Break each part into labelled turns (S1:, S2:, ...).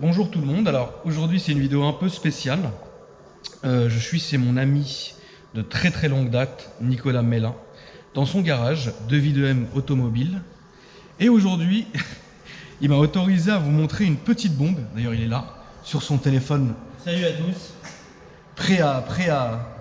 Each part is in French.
S1: Bonjour tout le monde, alors aujourd'hui c'est une vidéo un peu spéciale. Je suis chez mon ami de très longue date, Nicolas Mélin, dans son garage, 2V2M Automobile. Et aujourd'hui, il m'a autorisé à vous montrer une petite bombe, d'ailleurs il est là, sur son téléphone.
S2: Salut à tous.
S1: Prêt à...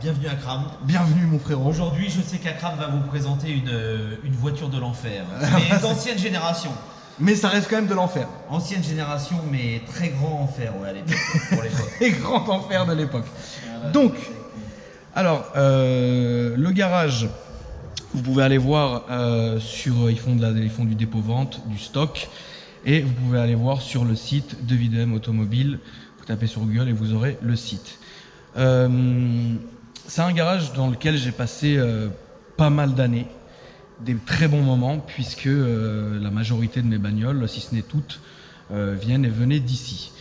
S2: Bienvenue à Kram.
S1: Bienvenue mon frérot.
S2: Aujourd'hui, je sais qu'Akram va vous présenter une voiture de l'enfer. Mais d'ancienne génération.
S1: Mais ça reste quand même de l'enfer.
S2: Ancienne génération, mais très grand enfer, ouais, à l'époque, pour l'époque.
S1: Et grand enfer de l'époque.
S2: Voilà.
S1: Donc, alors, le garage, vous pouvez aller voir ils font du dépôt-vente, du stock. Et vous pouvez aller voir sur le site de 2V2M Automobile. Vous tapez sur Google et vous aurez le site. C'est un garage dans lequel j'ai passé pas mal d'années. Des très bons moments puisque la majorité de mes bagnoles, si ce n'est toutes, venaient d'ici.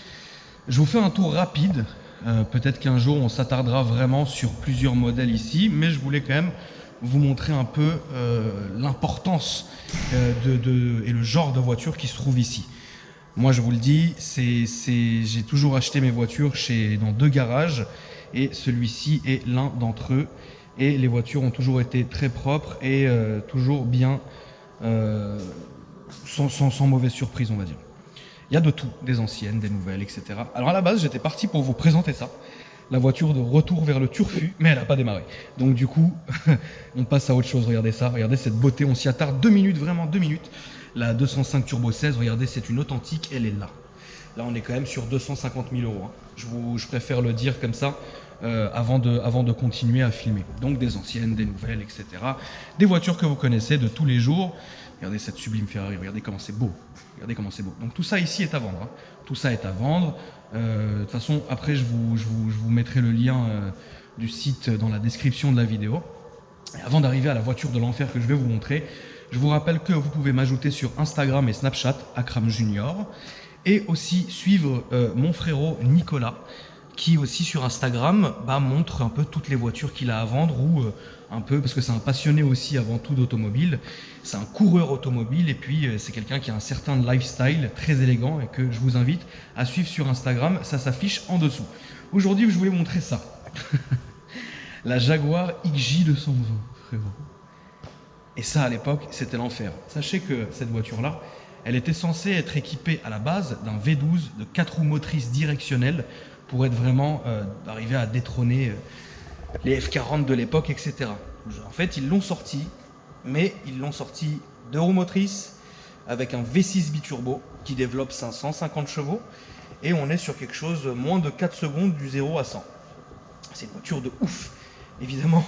S1: Je vous fais un tour rapide, peut-être qu'un jour on s'attardera vraiment sur plusieurs modèles ici, mais je voulais quand même vous montrer un peu l'importance et le genre de voiture qui se trouve ici. Moi je vous le dis, j'ai toujours acheté mes voitures dans 2 garages et celui-ci est l'un d'entre eux. Et les voitures ont toujours été très propres et toujours bien, sans mauvaise surprise, on va dire. Il y a de tout, des anciennes, des nouvelles, etc. Alors à la base, j'étais parti pour vous présenter ça, la voiture de retour vers le Turfu, mais elle n'a pas démarré. Donc du coup, on passe à autre chose. Regardez ça, regardez cette beauté, on s'y attarde 2 minutes, vraiment 2 minutes. La 205 Turbo 16, regardez, c'est une authentique, elle est là. Là, on est quand même sur 250 000 €. Hein. Je préfère le dire comme ça. Avant de continuer à filmer. Donc des anciennes, des nouvelles, etc. Des voitures que vous connaissez de tous les jours. Regardez cette sublime Ferrari, regardez comment c'est beau. Regardez comment c'est beau. Donc tout ça ici est à vendre. Hein. Tout ça est à vendre. De toute façon, après je vous mettrai le lien du site dans la description de la vidéo. Et avant d'arriver à la voiture de l'enfer que je vais vous montrer, je vous rappelle que vous pouvez m'ajouter sur Instagram et Snapchat, Akram Junior, et aussi suivre mon frérot Nicolas, qui aussi sur Instagram montre un peu toutes les voitures qu'il a à vendre ou un peu, parce que c'est un passionné aussi avant tout d'automobile, c'est un coureur automobile et puis c'est quelqu'un qui a un certain lifestyle très élégant et que je vous invite à suivre sur Instagram, ça s'affiche en dessous. Aujourd'hui je voulais vous montrer ça, la Jaguar XJ220 frérot. Et ça à l'époque c'était l'enfer. Sachez que cette voiture là, elle était censée être équipée à la base d'un V12 de 4 roues motrices directionnelles pour être vraiment arriver à détrôner les F40 de l'époque, etc. En fait, ils l'ont sorti, mais ils l'ont sorti 2 roues motrices avec un V6 biturbo qui développe 550 chevaux et on est sur quelque chose moins de 4 secondes du 0 à 100. C'est une voiture de ouf, évidemment,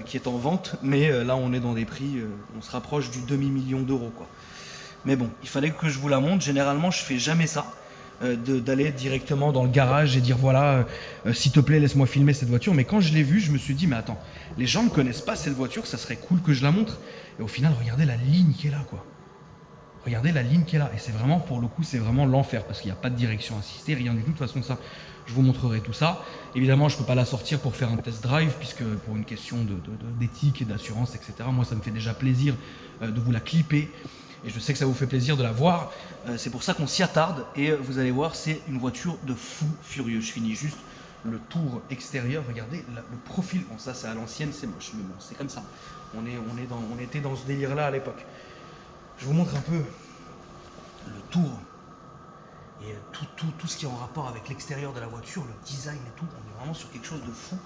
S1: qui est en vente, mais là on est dans des prix, on se rapproche du demi-million d'euros, quoi. Mais bon, il fallait que je vous la montre. Généralement, je fais jamais ça. D'aller directement dans le garage et dire voilà, s'il te plaît laisse-moi filmer cette voiture. Mais quand je l'ai vue, je me suis dit mais attends, les gens ne connaissent pas cette voiture, ça serait cool que je la montre. Et au final, regardez la ligne qui est là, quoi. Regardez la ligne qui est là. Et c'est vraiment, pour le coup, c'est vraiment l'enfer parce qu'il n'y a pas de direction assistée, rien du tout. De toute façon, ça, je vous montrerai tout ça. Évidemment, je ne peux pas la sortir pour faire un test drive puisque pour une question d'éthique et d'assurance, etc. Moi, ça me fait déjà plaisir de vous la clipper. Et je sais que ça vous fait plaisir de la voir, c'est pour ça qu'on s'y attarde et vous allez voir, c'est une voiture de fou furieux. Je finis juste le tour extérieur, regardez le profil, bon ça c'est à l'ancienne, c'est moche, mais bon c'est comme ça. On était dans ce délire là à l'époque. Je vous montre un peu le tour et tout ce qui est en rapport avec l'extérieur de la voiture, le design et tout, on est vraiment sur quelque chose de fou.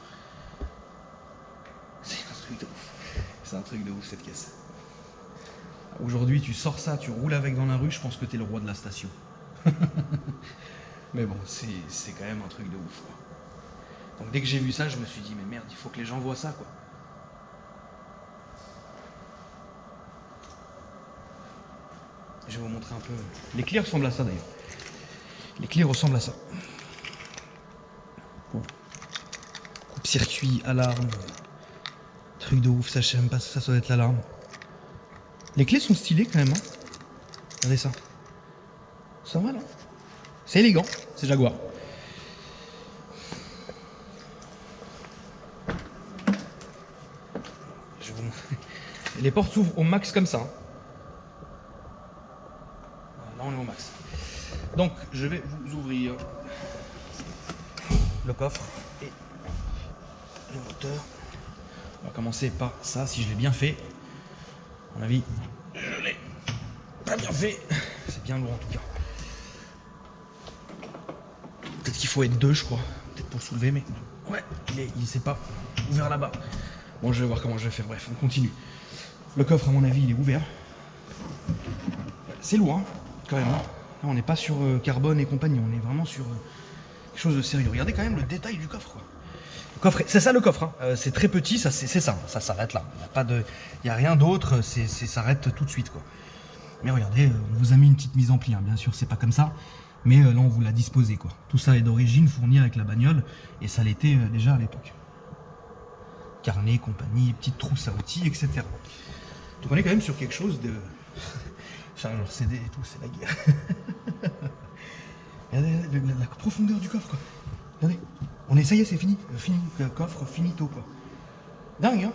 S1: C'est un truc de ouf, c'est un truc de ouf cette caisse. Aujourd'hui, tu sors ça, tu roules avec dans la rue, je pense que tu es le roi de la station. Mais bon, c'est quand même un truc de ouf, quoi. Donc dès que j'ai vu ça, je me suis dit, mais merde, il faut que les gens voient ça, quoi. Je vais vous montrer un peu. Les clés ressemblent à ça, d'ailleurs. Les clés ressemblent à ça. Coupe-circuit, alarme. Truc de ouf, ça, je sais même pas si ça doit être l'alarme. Les clés sont stylées quand même, hein. Regardez ça. Ça va, non? C'est élégant, c'est Jaguar. Les portes s'ouvrent au max comme ça. Hein. Là, on est au max. Donc, je vais vous ouvrir le coffre et le moteur. On va commencer par ça, si je l'ai bien fait. À mon avis, je l'ai pas bien fait. C'est bien lourd en tout cas. Peut-être qu'il faut être deux, je crois. Peut-être pour le soulever, mais ouais, il s'est pas ouvert là-bas. Bon, je vais voir comment je vais faire. Bref, on continue. Le coffre, à mon avis, il est ouvert. C'est lourd, hein, quand même. Là, on n'est pas sur carbone et compagnie. On est vraiment sur quelque chose de sérieux. Regardez quand même le détail du coffre, quoi. Le coffre, c'est ça le coffre. Hein. C'est très petit, ça, c'est ça. Ça s'arrête là. Il n'y a rien d'autre. Ça s'arrête tout de suite, quoi. Mais regardez, on vous a mis une petite mise en pli. Hein. Bien sûr, c'est pas comme ça. Mais là, on vous l'a disposé, quoi. Tout ça est d'origine, fourni avec la bagnole. Et ça l'était déjà à l'époque. Carnet, compagnie, petite trousse à outils, etc. Donc on est quand même sur quelque chose de... Chargeur CD et tout, c'est la guerre. Regardez la profondeur du coffre, quoi. Regardez. On est, ça y est, c'est fini. Fini, coffre, finito, quoi. Dingue, hein.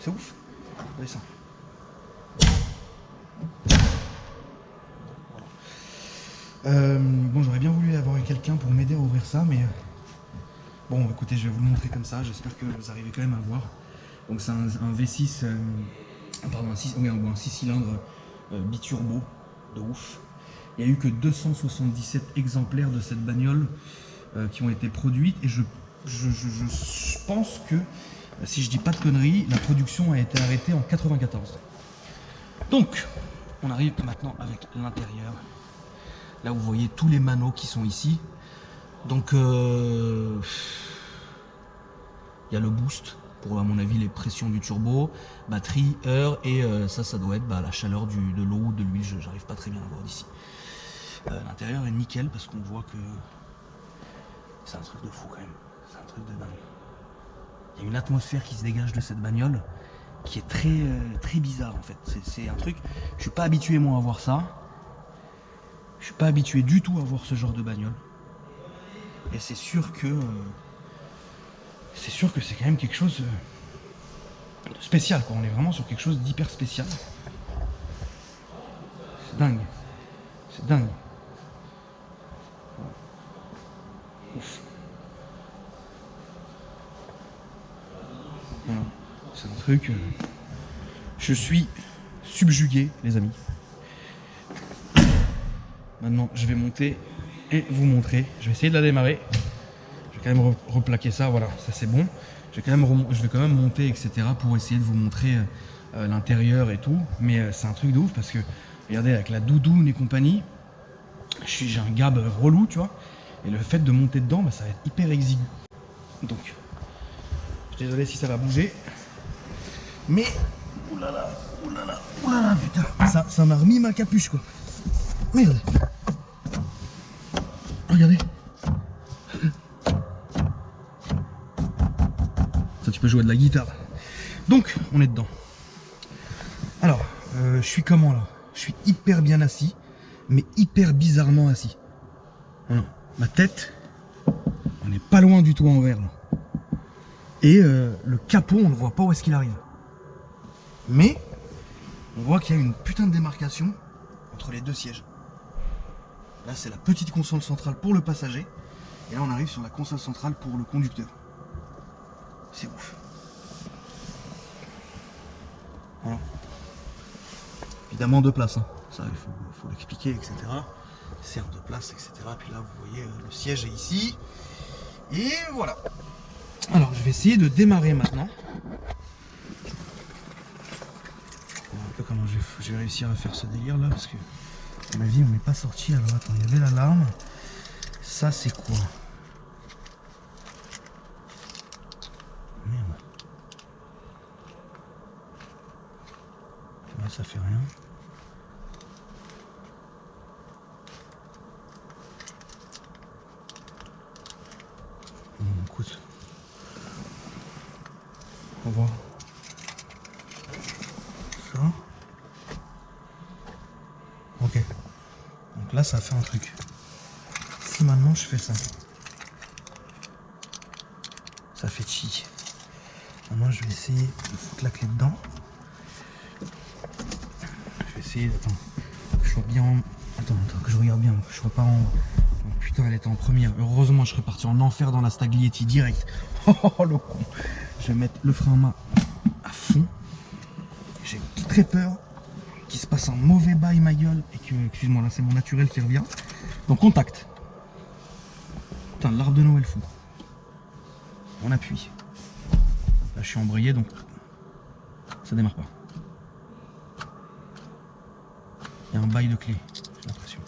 S1: C'est ouf. Regardez ça. Bon, j'aurais bien voulu avoir quelqu'un pour m'aider à ouvrir ça, mais bon, écoutez, je vais vous le montrer comme ça. J'espère que vous arrivez quand même à voir. Donc, c'est un V6, pardon, un 6 cylindres biturbo de ouf. Il n'y a eu que 277 exemplaires de cette bagnole qui ont été produites, et je pense que, si je dis pas de conneries, la production a été arrêtée en 94. Donc, on arrive maintenant avec l'intérieur. Là, vous voyez tous les manos qui sont ici. Donc, il y a le boost pour, à mon avis, les pressions du turbo, batterie, heure, et ça doit être la chaleur de l'eau ou de l'huile. J'arrive pas très bien à voir d'ici. L'intérieur est nickel parce qu'on voit que c'est un truc de fou quand même. C'est un truc de dingue. Il y a une atmosphère qui se dégage de cette bagnole qui est très bizarre en fait. C'est un truc. Je suis pas habitué moi à voir ça. Je suis pas habitué du tout à voir ce genre de bagnole. Et c'est sûr que c'est quand même quelque chose de spécial, quoi. On est vraiment sur quelque chose d'hyper spécial. C'est dingue. C'est dingue. Ouf. Voilà. C'est un truc. Je suis subjugué, les amis. Maintenant, je vais monter et vous montrer. Je vais essayer de la démarrer. Je vais quand même replaquer ça. Voilà, ça c'est bon. Je vais quand même monter, etc. pour essayer de vous montrer l'intérieur et tout. Mais c'est un truc de ouf parce que, regardez, avec la doudoune et compagnie, j'ai un gab relou, tu vois. Et le fait de monter dedans, ça va être hyper exigu. Donc, je suis désolé si ça va bouger. Mais, oulala, putain, ça m'a remis ma capuche, quoi. Merde. Regardez. Ça, tu peux jouer de la guitare. Donc, on est dedans. Alors, je suis comment là? Je suis hyper bien assis, mais hyper bizarrement assis. Voilà. Ma tête, on n'est pas loin du tout en verre là. Et le capot, on ne voit pas où est-ce qu'il arrive. Mais, on voit qu'il y a une putain de démarcation entre les deux sièges. Là, c'est la petite console centrale pour le passager. Et là, on arrive sur la console centrale pour le conducteur. C'est ouf. Voilà. Évidemment, deux places. Hein. Ça, il faut l'expliquer, etc. Sert de place, etc. Puis là, vous voyez, le siège est ici. Et voilà. Alors, je vais essayer de démarrer maintenant. Voilà un peu comment je vais réussir à faire ce délire là, parce que à mon avis, on n'est pas sorti. Alors, attends, il y avait l'alarme. Ça, c'est quoi? Merde. Ouais, ça fait rien. Bon, écoute. On va voir. Ça. Ok. Donc là, ça fait un truc. Si maintenant je fais ça, ça fait chi. Maintenant, je vais essayer de foutre la clé dedans. Je vais essayer, attends, que je sois bien Attends, que je regarde bien, je vois pas en... Oh, putain, elle était en première. Heureusement, je serais parti en enfer dans la Staglietti direct. Oh, le con. Je vais mettre le frein à main à fond. J'ai très peur qu'il se passe un mauvais bail ma gueule et que, excuse-moi, là c'est mon naturel qui revient. Donc contact. Putain, l'arbre de Noël fou. On appuie. Là je suis embrayé donc ça démarre pas. Il y a un bail de clé, j'ai l'impression.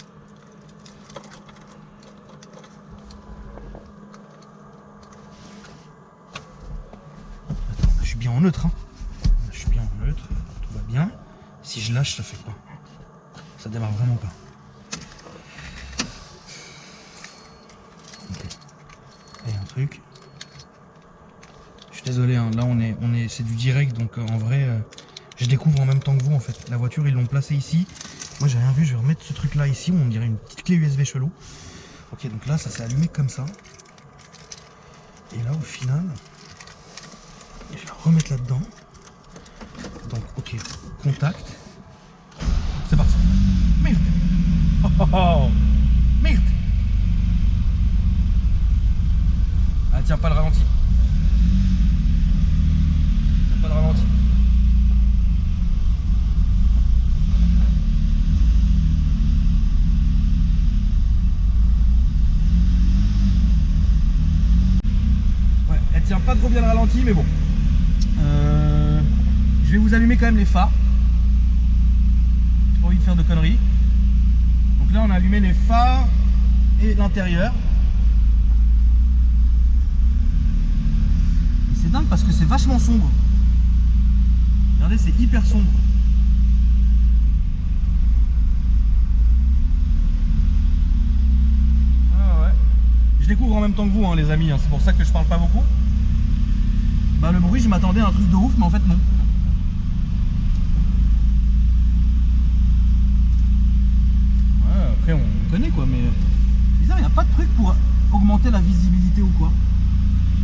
S1: Attends, je suis bien en neutre, hein. Je suis bien en neutre, tout va bien. Si je lâche, ça fait quoi? Ça démarre vraiment pas. Ok. Il y a un truc. Je suis désolé, hein, là c'est du direct, donc en vrai, je découvre en même temps que vous en fait. La voiture, ils l'ont placée ici. Moi, j'ai rien vu. Je vais remettre ce truc là ici. On dirait une petite clé USB chelou. Ok, donc là, ça s'est allumé comme ça. Et là, au final, je vais la remettre là-dedans. Donc, ok, contact. C'est parti. Merde. Oh, oh, oh. Merde. Ah, tiens pas le ralenti. Tiens pas le ralenti. Ouais, elle tient pas trop bien le ralenti, mais bon. Je vais vous allumer quand même les phares. J'ai pas envie de faire de conneries. Donc là on a allumé les phares et l'intérieur. C'est dingue parce que c'est vachement sombre. Regardez, c'est hyper sombre. Ah ouais. Je découvre en même temps que vous, hein, les amis, hein. C'est pour ça que je parle pas beaucoup. Bah le bruit, je m'attendais à un truc de ouf, mais en fait non. Après on connaît quoi, mais bizarre, il n'y a pas de truc pour augmenter la visibilité ou quoi.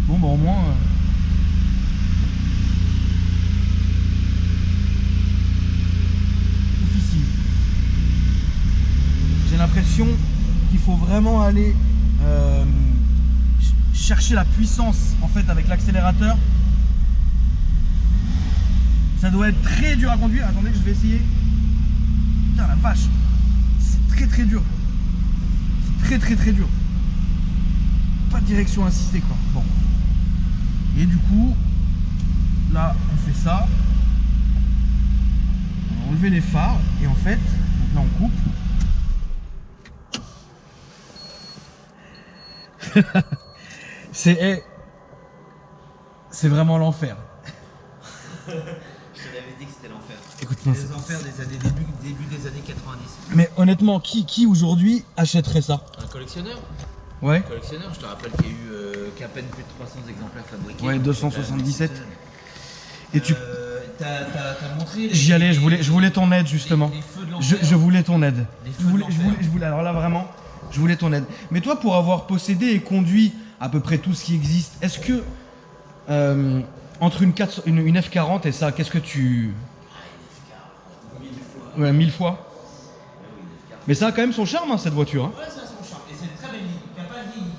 S1: Bon bah au moins difficile. J'ai l'impression qu'il faut vraiment aller chercher la puissance en fait avec l'accélérateur. Ça doit être très dur à conduire. Attendez, je vais essayer. Putain la vache. Très dur. C'est très dur. Pas de direction assistée quoi. Bon. Et du coup, là on fait ça. On va enlever les phares et en fait, donc là on coupe. C'est vraiment l'enfer.
S2: Je te l'avais dit que c'était l'enfer.
S1: Écoute,
S2: les enfers des années, début des années 90.
S1: Mais honnêtement, qui aujourd'hui achèterait ça?
S2: Un collectionneur.
S1: Ouais.
S2: Collectionneur, je te rappelle qu'il y a eu qu'à peine plus de 300 exemplaires fabriqués.
S1: Ouais, 277. Et tu...
S2: T'as montré...
S1: J'y allais, je voulais ton aide justement.
S2: Les feux de l'enfer.
S1: Je voulais ton aide.
S2: Les feux de l'enfer.
S1: Je voulais, alors là vraiment, je voulais ton aide. Mais toi, pour avoir possédé et conduit à peu près tout ce qui existe, est-ce que entre une F40 et ça, qu'est-ce que tu... Ouais, 1000 fois. Mais ça a quand même son charme, hein, cette voiture. Hein.
S2: Ouais, ça a son charme. Et c'est une très belle ligne, qui n'a pas vieilli.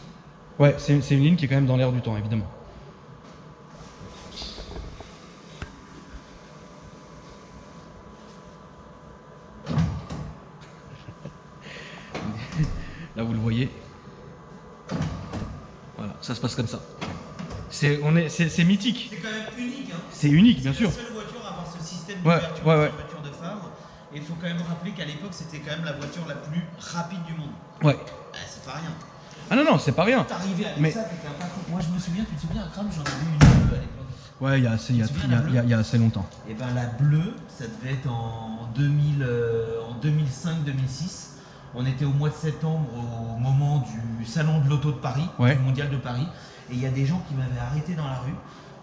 S1: Ouais, c'est une ligne qui est quand même dans l'air du temps, évidemment. Là, vous le voyez. Voilà, ça se passe comme ça. C'est mythique.
S2: C'est quand même unique. Hein.
S1: C'est unique, bien sûr.
S2: C'est la seule voiture à avoir ce système
S1: Ouais,
S2: d'ouverture
S1: ouais,
S2: de
S1: ouais.
S2: fermeture de phare. Et il faut quand même rappeler qu'à l'époque, c'était quand même la voiture la plus rapide du monde.
S1: Ouais.
S2: C'est pas rien.
S1: Ah non, non, c'est pas rien.
S2: T'arrivais avec
S1: Mais...
S2: ça, t'étais un patron. Moi, je me souviens, tu te souviens, à Cram, j'en ai vu une bleue à l'époque.
S1: Ouais, il y a assez longtemps.
S2: Et ben la bleue, ça devait être en 2005-2006. On était au mois de septembre au moment du salon de l'auto de Paris,
S1: Ouais.
S2: du mondial de Paris. Et il y a des gens qui m'avaient arrêté dans la rue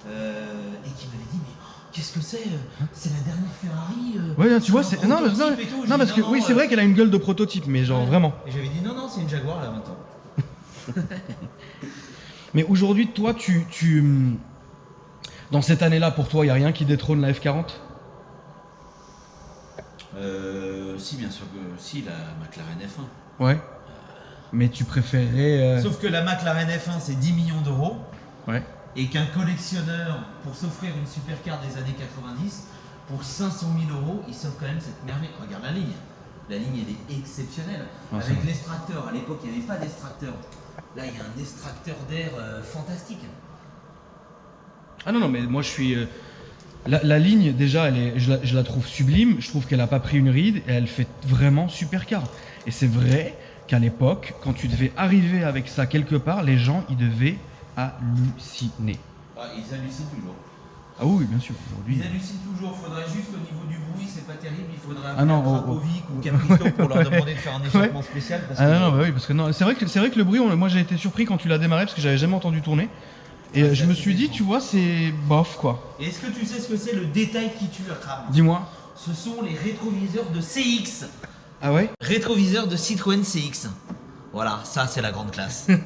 S2: et qui m'avaient dit mais qu'est-ce que c'est? C'est la dernière Ferrari.
S1: Ouais, tu vois, c'est non,
S2: prototype et tout. J'ai
S1: non,
S2: dit,
S1: parce que oui, c'est vrai qu'elle a une gueule de prototype, mais genre
S2: Ouais.
S1: vraiment.
S2: Et j'avais dit non, c'est une Jaguar là maintenant.
S1: Mais aujourd'hui, toi, dans cette année-là, pour toi, il n'y a rien qui détrône la F40?
S2: Si, bien sûr que si, la McLaren F1.
S1: Ouais. Mais tu préférerais.
S2: Sauf que la McLaren F1, c'est 10 millions d'euros.
S1: Ouais.
S2: Et qu'un collectionneur, pour s'offrir une supercar des années 90, pour 500 000 euros, il s'offre quand même cette merveille. Regarde la ligne. La ligne, elle est exceptionnelle.
S1: Ouais,
S2: Avec l'extracteur. À l'époque, il n'y avait pas d'extracteur. Là, il y a un extracteur d'air fantastique.
S1: Ah non, non, mais moi je suis. La ligne, déjà, je la trouve sublime. Je trouve qu'elle a pas pris une ride et elle fait vraiment supercar. Et c'est vrai qu'à l'époque, quand tu devais arriver avec ça quelque part, les gens, ils devaient halluciner.
S2: Ah, ils hallucinent toujours.
S1: Ah oui, bien sûr. Aujourd'hui.
S2: Ils hallucinent toujours. Il faudrait juste au niveau du bruit, c'est pas terrible. Il faudrait
S1: Ah non,
S2: appeler Krakovic ou Capristo pour leur demander de faire un échappement spécial. Parce
S1: Ah
S2: que...
S1: non, bah oui, parce que non, c'est vrai que le bruit, moi j'ai été surpris quand tu l'as démarré parce que j'avais jamais entendu tourner. Et
S2: Ah,
S1: je
S2: c'est
S1: me
S2: assez
S1: suis dit,
S2: décevant.
S1: tu vois, c'est bof quoi.
S2: Et est-ce que tu sais ce que c'est le détail qui tue à Kram?
S1: Dis-moi.
S2: Ce sont les rétroviseurs de CX.
S1: Ah ouais?
S2: Rétroviseurs de Citroën CX. Voilà, ça c'est la grande classe.
S1: Ah non,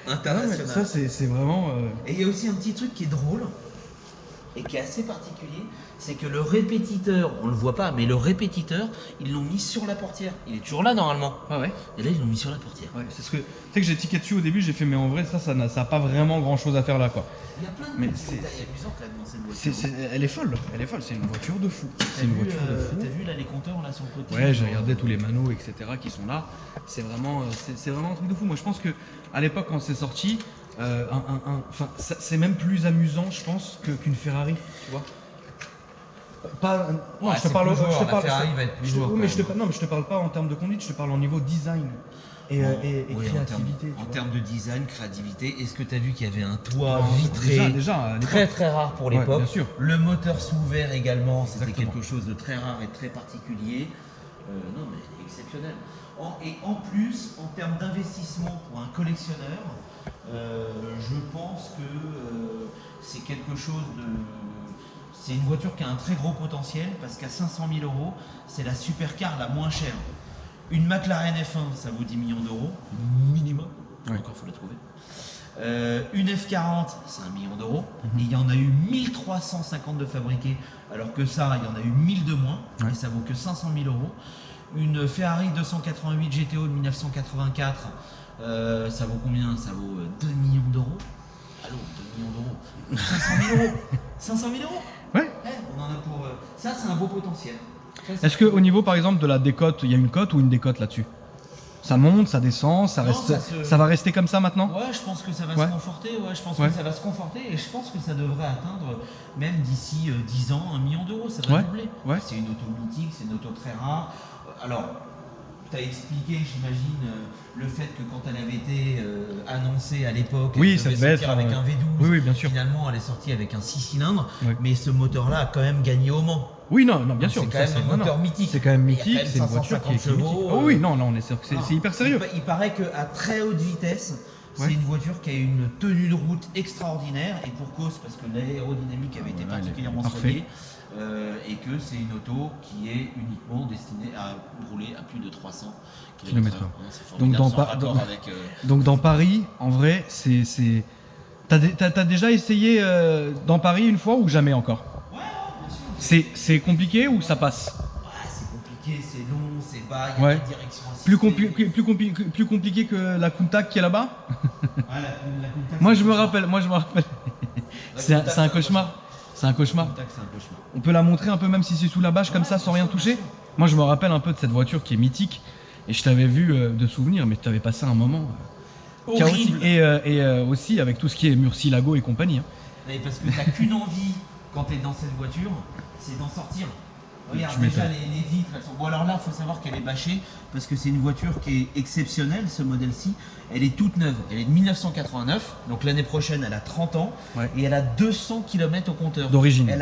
S1: mais
S2: International.
S1: ça c'est vraiment.
S2: Et il y a aussi un petit truc qui est drôle et qui est assez particulier, c'est que le répétiteur, on le voit pas, mais le répétiteur, ils l'ont mis sur la portière. Il est toujours là normalement.
S1: Ah ouais?
S2: Et là, ils l'ont mis sur la portière.
S1: Ouais, c'est ce que. Tu sais que j'ai tiqué dessus au début, j'ai fait, mais en vrai, ça a pas vraiment grand chose à faire là quoi.
S2: Il y a plein de
S1: Mais
S2: petits
S1: c'est-
S2: détails amusants quand même dans cette voiture.
S1: Elle est folle, c'est une voiture de fou.
S2: T'as
S1: C'est une
S2: vu,
S1: voiture de fou.
S2: T'as vu là les compteurs là sur le côté?
S1: Ouais, j'ai regardé tous les manos, etc. qui sont là. C'est vraiment un truc de fou. Moi, je pense que à l'époque, quand c'est sorti, enfin, c'est même plus amusant, je pense, qu'une Ferrari, tu vois. Pas, non,
S2: Ouais,
S1: je te
S2: c'est
S1: parle.
S2: plus
S1: Je
S2: joueur,
S1: te
S2: la
S1: parle.
S2: Ferrari va être plus
S1: je te-
S2: joueur,
S1: oui, mais
S2: quand même.
S1: non, mais je te parle pas en termes de conduite. Je te parle en niveau design et
S2: Oui,
S1: créativité.
S2: En
S1: tu
S2: termes de design, créativité, est-ce que tu as vu qu'il y avait un toit
S1: vois.
S2: vitré
S1: déjà, à l'époque.
S2: très très rare pour
S1: Ouais,
S2: l'époque?
S1: bien sûr.
S2: Le moteur sous verre également, c'était
S1: Exactement.
S2: quelque chose de très rare et très particulier. Non mais exceptionnel. Et en plus, en termes d'investissement pour un collectionneur, je pense que c'est quelque chose de... C'est une voiture qui a un très gros potentiel parce qu'à 500 000 euros, c'est la supercar la moins chère. Une McLaren F1, ça vaut 10 millions d'euros, minimum.
S1: Ouais.
S2: Encore, il faut la trouver. Une F40, c'est 1 million d'euros. Et il y en a eu 1350 de fabriqués, alors que ça, il y en a eu 1000 de moins.
S1: Ouais.
S2: Et ça vaut que 500 000 euros. Une Ferrari 288 GTO de 1984, ça vaut combien? Ça vaut 2 millions d'euros. Allô, 2 millions d'euros. 500 000 euros. 500 000 euros.
S1: Ouais.
S2: On en a pour... Ça, c'est un beau potentiel. Ça, c'est-
S1: Est-ce qu'au niveau, par exemple, de la décote, il y a une cote ou une décote là-dessus? Ça monte, ça descend,
S2: Non,
S1: ça va rester comme ça maintenant?
S2: Ouais, je pense que ça va
S1: Ouais.
S2: se conforter. Ouais, je pense
S1: Ouais.
S2: que ça va se conforter et je pense que ça devrait atteindre même d'ici 10 ans 1 million d'euros. Ça va
S1: Ouais.
S2: doubler.
S1: Ouais.
S2: C'est une auto mythique, c'est une auto très rare. Alors, tu as expliqué, j'imagine, le fait que quand elle avait été annoncée à l'époque,
S1: Oui,
S2: elle
S1: ça
S2: devait
S1: devait
S2: sortir
S1: être
S2: avec
S1: un-
S2: un V12.
S1: Oui, oui, bien sûr.
S2: Finalement, elle est sortie avec un 6 cylindres,
S1: Ouais.
S2: mais ce moteur-là a quand même gagné au Mans.
S1: Oui, non, non, bien sûr.
S2: C'est quand
S1: ça,
S2: même un
S1: non,
S2: moteur
S1: non.
S2: mythique.
S1: C'est quand même
S2: Il y a
S1: mythique,
S2: quand même
S1: c'est une voiture qui est
S2: 550
S1: mythique.
S2: chevaux,
S1: Oh oui, non, là, on est sûr que
S2: Non,
S1: c'est hyper sérieux.
S2: Il paraît qu'à très haute vitesse, c'est
S1: Ouais.
S2: une voiture qui a une tenue de route extraordinaire et pour cause parce que l'aérodynamique avait été
S1: Voilà, elle est
S2: particulièrement
S1: parfait.
S2: soignée et que c'est une auto qui est uniquement destinée à rouler à plus de 300 km/h.
S1: Km/h.
S2: C'est
S1: Donc
S2: formidable,
S1: dans
S2: sans
S1: Pa-
S2: raccord
S1: dans-
S2: avec,
S1: Donc dans Paris, en vrai, c'est. T'as déjà essayé dans Paris une fois ou jamais encore?
S2: Ouais, bien sûr.
S1: C'est compliqué ou ça passe?
S2: Ouais, c'est compliqué, c'est long, c'est bas, il y a
S1: Ouais.
S2: des directions assistées.
S1: Plus compliqué que la Countach qui est là-bas?
S2: Ouais, la Countach,
S1: Moi
S2: c'est
S1: je me
S2: un
S1: rappelle. C'est
S2: Countach,
S1: un cauchemar. C'est un cauchemar.
S2: Countach, c'est un cauchemar.
S1: On peut la montrer un peu même si c'est sous la bâche comme ça sans rien toucher. Moi je me rappelle un peu de cette voiture qui est mythique et je t'avais vu de souvenir mais tu avais passé un moment chaotique.
S2: Horrible.
S1: Et aussi avec tout ce qui est Murcielago et compagnie. Hein.
S2: Mais parce que t'as qu'une envie quand t'es dans cette voiture, c'est d'en sortir. Regarde,
S1: Tu
S2: déjà
S1: m'étonnes.
S2: les vitres, elles sont... Bon alors là, il faut savoir qu'elle est bâchée parce que c'est une voiture qui est exceptionnelle, ce modèle-ci. Elle est toute neuve, elle est de 1989, donc l'année prochaine elle a 30 ans
S1: Ouais.
S2: et elle a 200 km au compteur.
S1: D'origine.
S2: Elle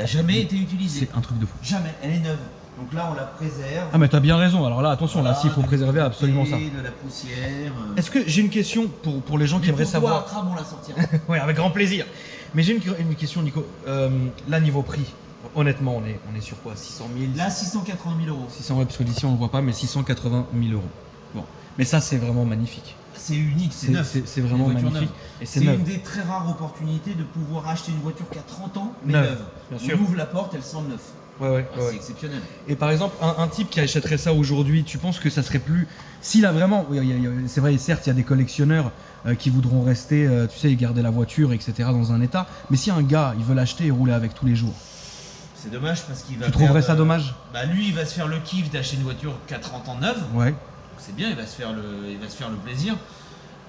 S2: a jamais été utilisée.
S1: C'est un truc de fou.
S2: Jamais, elle est neuve. Donc là on la préserve.
S1: Ah mais t'as bien raison. Alors là attention, là
S2: Voilà,
S1: s'il faut
S2: du
S1: préserver
S2: côté,
S1: absolument ça.
S2: De la poussière.
S1: Est-ce que j'ai une question pour les gens qui aimeraient savoir?
S2: Kram, on la sortira.
S1: Oui, avec grand plaisir. Mais j'ai une question, Nico. Là, niveau prix, honnêtement, on est sur quoi? 600 000
S2: Là 680 000 euros.
S1: 600 euros, parce que d'ici on ne le voit pas, mais 680 000 euros. Bon. Mais ça, c'est vraiment magnifique.
S2: C'est unique, c'est neuf.
S1: C'est vraiment
S2: Une voiture
S1: magnifique.
S2: neuve.
S1: Et c'est
S2: C'est
S1: neuf.
S2: une des très rares opportunités de pouvoir acheter une voiture qui a 30 ans, mais
S1: Neuve,
S2: neuve.
S1: bien
S2: On
S1: sûr.
S2: ouvre la porte, elle sent neuf.
S1: Ouais.
S2: C'est exceptionnel.
S1: Et par exemple, un type qui achèterait ça aujourd'hui, tu penses que ça serait plus... S'il a vraiment... C'est vrai, certes, il y a des collectionneurs qui voudront rester, tu sais, garder la voiture, etc. dans un état. Mais si un gars, il veut l'acheter et rouler avec tous les jours,
S2: C'est dommage parce qu'il va...
S1: tu trouverais ça dommage?
S2: Bah lui, il va se faire le kiff d'acheter une voiture 4 ans en neuve.
S1: Ouais.
S2: C'est bien, il va se faire le plaisir.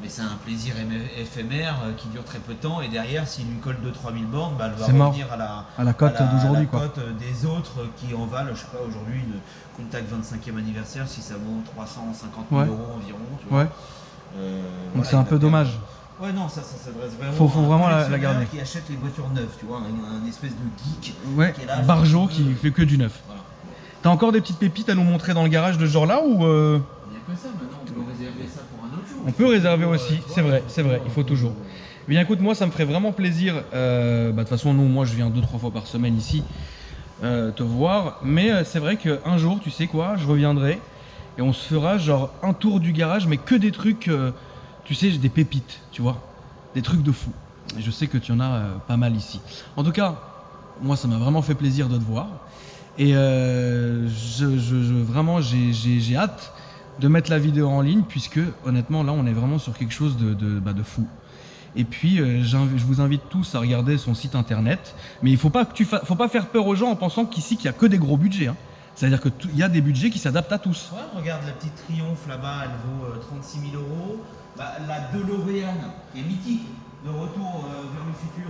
S2: Mais c'est un plaisir éphémère qui dure très peu de temps. Et derrière, s'il lui colle 2-3 000 bornes, bah, elle va
S1: C'est mort.
S2: revenir
S1: À la cote d'aujourd'hui, quoi.
S2: À la cote des autres qui en valent, je sais pas, aujourd'hui, une Contact 25e anniversaire, si ça vaut 350 000
S1: Ouais.
S2: euros environ. Tu vois.
S1: Ouais. Donc
S2: Voilà,
S1: c'est un
S2: il
S1: peu
S2: va
S1: dommage.
S2: Ouais, non, ça s'adresse vraiment
S1: Faut
S2: à un
S1: vraiment la
S2: collectionneur
S1: garder.
S2: qui achète les voitures neuves, tu vois, un espèce de geek.
S1: Ouais.
S2: qui est là,
S1: Barjo
S2: je-
S1: qui fait que du neuf.
S2: Voilà.
S1: T'as encore des petites pépites à nous montrer dans le garage de ce genre-là ou
S2: Il n'y a que ça, maintenant, on peut réserver ça pour un autre jour.
S1: On peut réserver aussi, c'est vrai, il faut toujours. Bien écoute, moi ça me ferait vraiment plaisir, de toute façon nous, moi je viens 2-3 fois par semaine ici te voir, mais c'est vrai qu'un jour, tu sais quoi, je reviendrai et on se fera genre un tour du garage, mais que des trucs, tu sais, des pépites, tu vois, des trucs de fou. Et je sais que tu en as pas mal ici. En tout cas, moi ça m'a vraiment fait plaisir de te voir et vraiment j'ai hâte de mettre la vidéo en ligne puisque honnêtement là on est vraiment sur quelque chose de fou. Et puis je vous invite tous à regarder son site internet, mais il faut pas faire peur aux gens en pensant qu'ici qu'il y a que des gros budgets, hein. C'est-à-dire que il y a des budgets qui s'adaptent à tous.
S2: Ouais, regarde la petite Triomphe là-bas, elle vaut 36 000 euros. Bah, la DeLorean, qui est mythique, de retour vers le futur.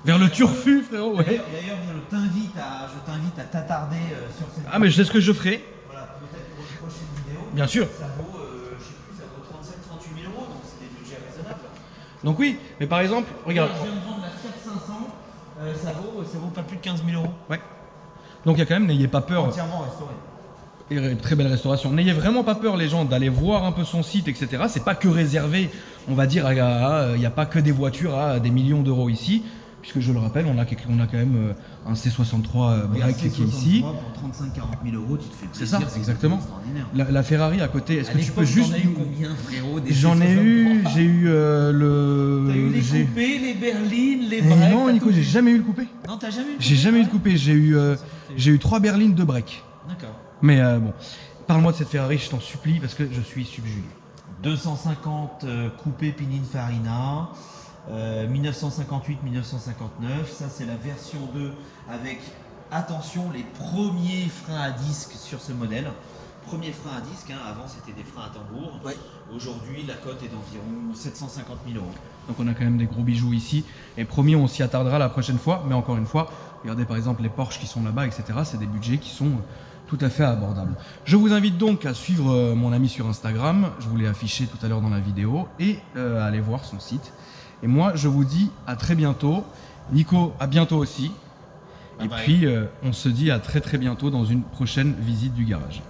S1: Vers le turfu, frérot, ouais.
S2: D'ailleurs, je t'invite à t'attarder sur cette.
S1: Ah mais je sais ce que je ferai,
S2: Voilà, peut-être pour une prochaine vidéo.
S1: bien sûr.
S2: Ça vaut, je sais plus, ça vaut 37-38 000 euros, donc c'est des budgets raisonnables.
S1: Donc oui, mais par exemple, regarde.
S2: Je viens de vendre la Fiat 500, ça vaut pas plus de 15 000 euros.
S1: Ouais. Donc il y a quand même, n'ayez pas peur.
S2: Entièrement restauré.
S1: Et très belle restauration. N'ayez vraiment pas peur les gens d'aller voir un peu son site, etc. C'est pas que réservé, on va dire, il n'y a pas que des voitures à des millions d'euros ici, puisque je le rappelle, on a quand même un C63 break qui est ici.
S2: Pour 35-40 000 euros, tu te fais
S1: C'est
S2: plaisir.
S1: ça, exactement.
S2: Extraordinaire.
S1: La Ferrari à côté, est-ce que tu peux juste...
S2: J'en ai eu combien, frérot, des
S1: J'en ai eu,
S2: C63?
S1: j'ai eu le...
S2: T'as eu les
S1: j'ai-
S2: coupés, les berlines, les
S1: Eh
S2: breaks?
S1: non
S2: t'as
S1: Nico,
S2: tout
S1: j'ai
S2: eu.
S1: jamais eu le coupé.
S2: Non, t'as jamais eu le
S1: J'ai
S2: coupé,
S1: jamais eu le
S2: ouais.
S1: coupé, j'ai eu 3 berlines, 2 breaks.
S2: D'accord.
S1: Mais bon, parle-moi de cette Ferrari, je t'en supplie, parce que je suis subjugué.
S2: 250 coupé Pininfarina, 1958-1959. Ça, c'est la version 2 avec, attention, les premiers freins à disque sur ce modèle. Premier frein à disque, hein, avant c'était des freins à tambour.
S1: Ouais.
S2: Aujourd'hui, la cote est d'environ 750 000 euros.
S1: Donc on a quand même des gros bijoux ici. Et promis, on s'y attardera la prochaine fois. Mais encore une fois, regardez par exemple les Porsche qui sont là-bas, etc. C'est des budgets qui sont tout à fait abordables. Je vous invite donc à suivre mon ami sur Instagram. Je vous l'ai affiché tout à l'heure dans la vidéo. Et à aller voir son site. Et moi, je vous dis à très bientôt. Nico, à bientôt aussi.
S2: Bye
S1: Et
S2: bye.
S1: puis, on se dit à très très bientôt dans une prochaine visite du garage.